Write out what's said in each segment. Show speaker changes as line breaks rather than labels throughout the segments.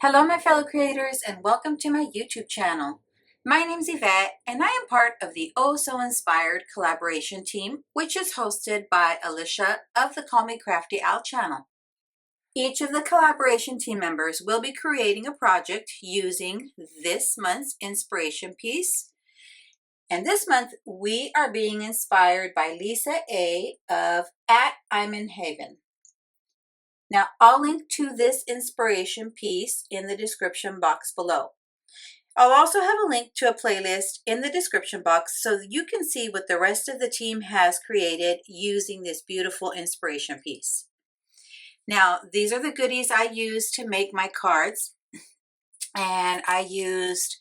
Hello my fellow creators and welcome to my YouTube channel. My name's Yvette and I am part of the Oh So Inspired collaboration team, which is hosted by Alicia of the Call Me Crafty Al channel. Each of the collaboration team members will be creating a project using this month's inspiration piece. And this month we are being inspired by Lisa A of I'm in Haven. Now, I'll link to this inspiration piece in the description box below. I'll also have a link to a playlist in the description box so that you can see what the rest of the team has created using this beautiful inspiration piece. Now, these are the goodies I used to make my cards, and I used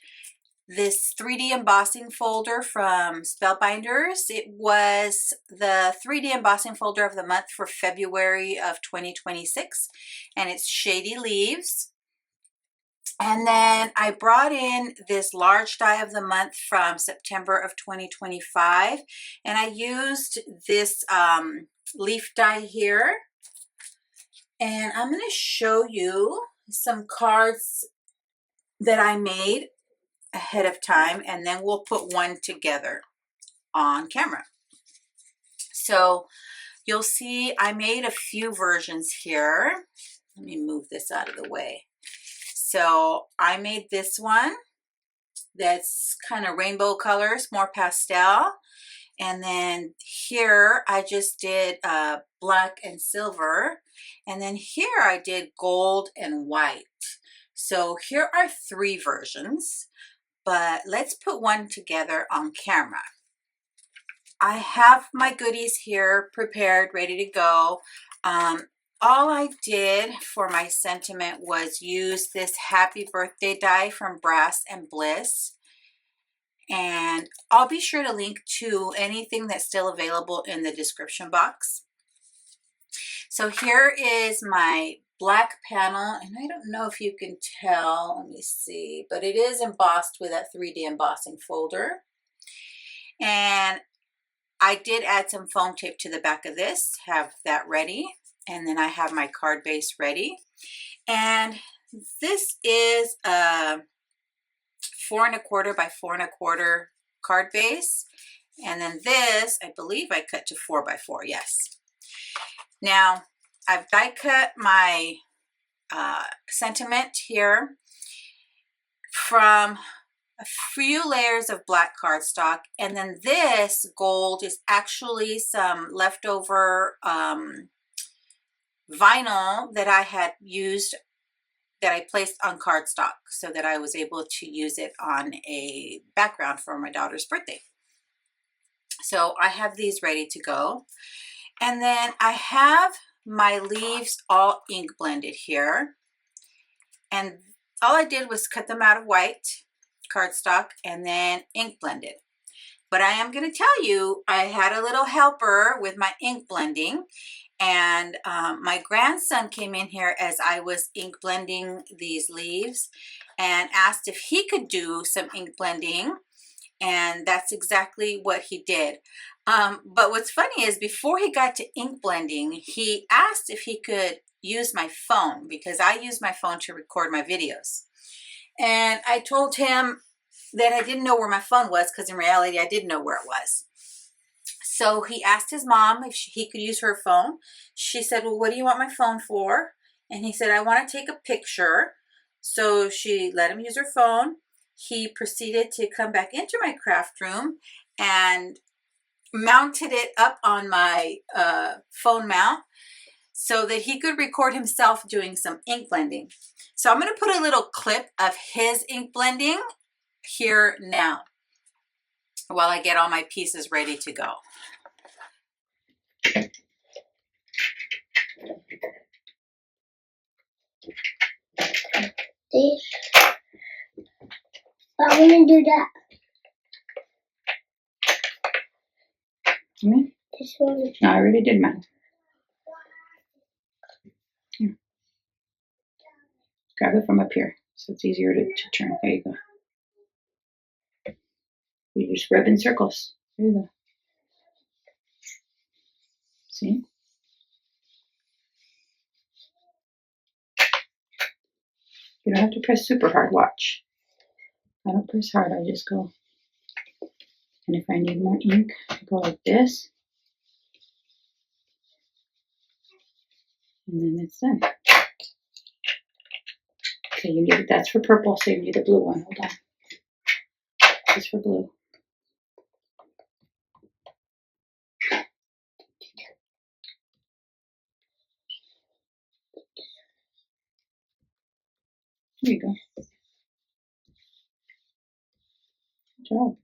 this 3D embossing folder from Spellbinders. It was the 3D embossing folder of the month for February of 2026, and it's Shady Leaves. And then I brought in this large die of the month from September of 2025, and I used this leaf die here. And I'm going to show you some cards that I made ahead of time, and then we'll put one together on camera. So you'll see I made a few versions here. Let me move this out of the way. So I made this one that's kind of rainbow colors, more pastel. And then here I just did black and silver. And then here I did gold and white. So here are three versions, but let's put one together on camera. I have my goodies here prepared, ready to go. All I did for my sentiment was use this happy birthday die from Brass and Bliss. And I'll be sure to link to anything that's still available in the description box. So here is my black panel, and I don't know if you can tell, let me see, but it is embossed with that 3D embossing folder. And I did add some foam tape to the back of this, have that ready. And then I have my card base ready. And this is a 4 1/4 by 4 1/4 card base. And then this, I believe I cut to 4 by 4, yes. Now, I've die cut my sentiment here from a few layers of black cardstock, and then this gold is actually some leftover vinyl that I had used, that I placed on cardstock so that I was able to use it on a background for my daughter's birthday. So I have these ready to go. And then I have my leaves all ink blended here. And all I did was cut them out of white cardstock and then ink blended. But I am going to tell you, I had a little helper with my ink blending, and my grandson came in here as I was ink blending these leaves and asked if he could do some ink blending, and that's exactly what he did. But what's funny is before he got to ink blending, he asked if he could use my phone, because I use my phone to record my videos. And I told him that I didn't know where my phone was, because in reality I didn't know where it was. So he asked his mom if he could use her phone. She said, well, what do you want my phone for? And he said, I want to take a picture. So she let him use her phone. He proceeded to come back into my craft room and mounted it up on my phone mount so that he could record himself doing some ink blending. So I'm going to put a little clip of his ink blending here now while I get all my pieces ready to go.
This. I'm going to do that. This one.
No, I already did mine. Here. Grab it from up here so it's easier to turn. There you go. You just rub in circles. There you go. See? You don't have to press super hard, watch. I don't press hard, I just go. And if I need more ink, I go like this. And then it's done. Okay, you need, that's for purple, so you need the blue one. Hold on. This is for blue. There you go. Good job.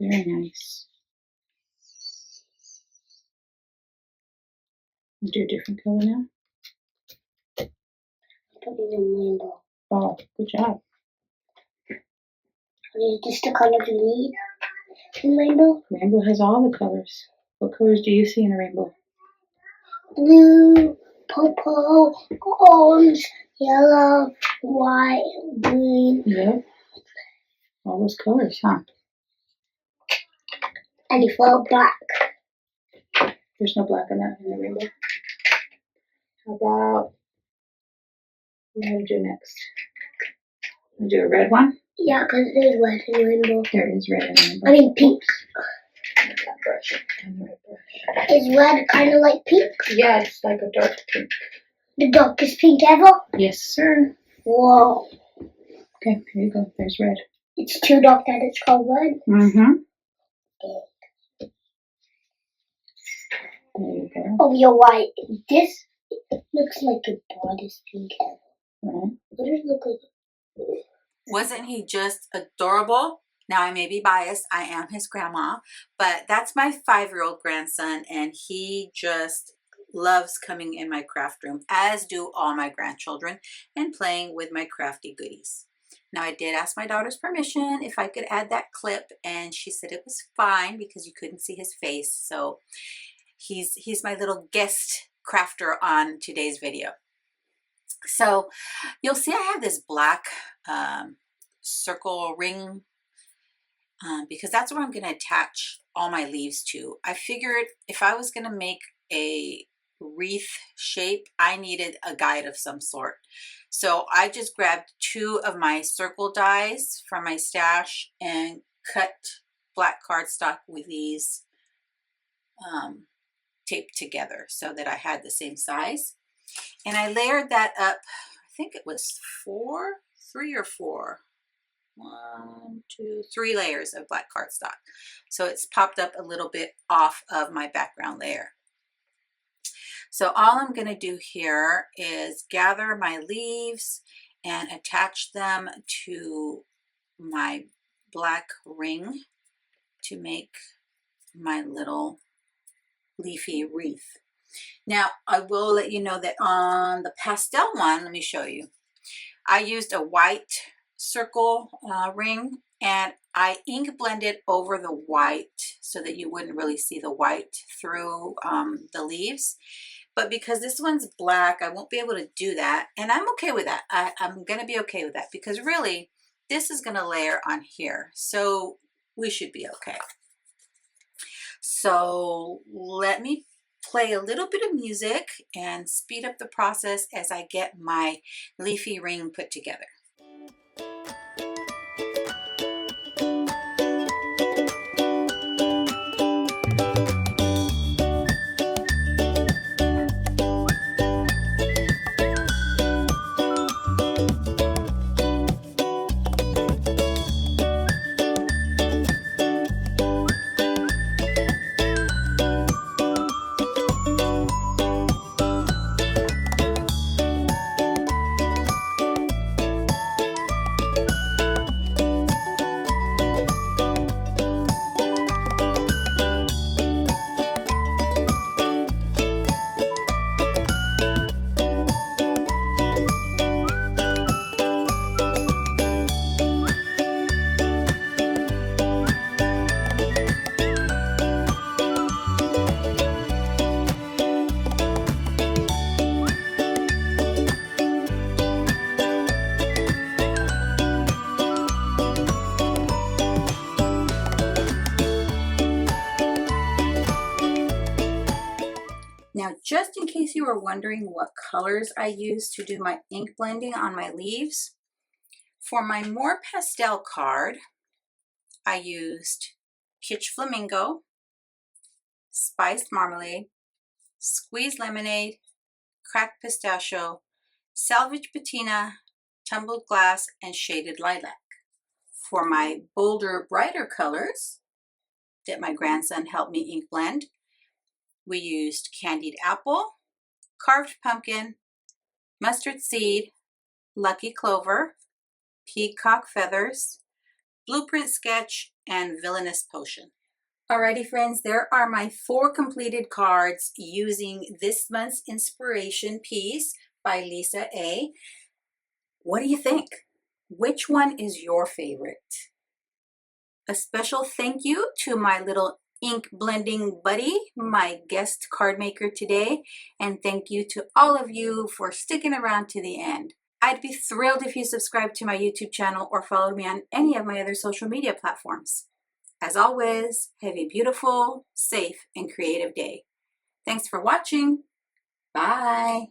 Very nice. I'll do a different color now.
Put it in rainbow.
Oh, good job.
Is this the color you need in rainbow?
Rainbow has all the colors. What colors do you see in a rainbow?
Blue, purple, orange, yellow, white, green.
Yep. All those colors, huh?
And you fell black.
There's no black in that in the rainbow. How about, what do I do next? I'll do a red one.
Yeah, because there's red in rainbow.
There is red in the rainbow.
I mean pink.
And that brush. And the red brush.
Is red kind of like pink?
Yeah, it's like a dark pink.
The darkest pink ever?
Yes, sir.
Whoa.
Okay, here you go. There's red.
It's too dark that it's called red?
Mm-hmm. There you go.
Oh, you're white. This looks like the brightest pink ever.
Right.
What does it look like?
Wasn't he just adorable? Now, I may be biased. I am his grandma, but that's my 5-year-old grandson, and he just loves coming in my craft room, as do all my grandchildren, and playing with my crafty goodies. Now, I did ask my daughter's permission if I could add that clip, and she said it was fine because you couldn't see his face. So he's my little guest crafter on today's video. So you'll see I have this black circle ring because that's where I'm going to attach all my leaves to. I figured if I was going to make a wreath shape, I needed a guide of some sort. So I just grabbed 2 of my circle dies from my stash and cut black cardstock with these taped together so that I had the same size. And I layered that up, I think it was 3 or 4. 1, 2, 3 layers of black cardstock. So it's popped up a little bit off of my background layer. So all I'm going to do here is gather my leaves and attach them to my black ring to make my little leafy wreath. Now, I will let you know that on the pastel one, let me show you. I used a white circle ring, and I ink blended over the white so that you wouldn't really see the white through the leaves. But because this one's black, I won't be able to do that, and I'm okay with that. I'm going to be okay with that because really, this is going to layer on here, so we should be okay. So let me play a little bit of music and speed up the process as I get my leafy ring put together. just in case you were wondering what colors I use to do my ink blending on my leaves, for my more pastel card, I used Kitsch Flamingo, Spiced Marmalade, Squeezed Lemonade, Cracked Pistachio, Salvage Patina, Tumbled Glass, and Shaded Lilac. For my bolder, brighter colors that my grandson helped me ink blend, we used Candied Apple, Carved Pumpkin, Mustard Seed, Lucky Clover, Peacock Feathers, Blueprint Sketch, and Villainous Potion. Alrighty friends, there are my 4 completed cards using this month's inspiration piece by Lisa A. What do you think? Which one is your favorite? A special thank you to my little ink blending buddy, my guest card maker today, and thank you to all of you for sticking around to the end. I'd be thrilled if you subscribe to my YouTube channel or followed me on any of my other social media platforms. As always, have a beautiful, safe, and creative day. Thanks for watching. Bye.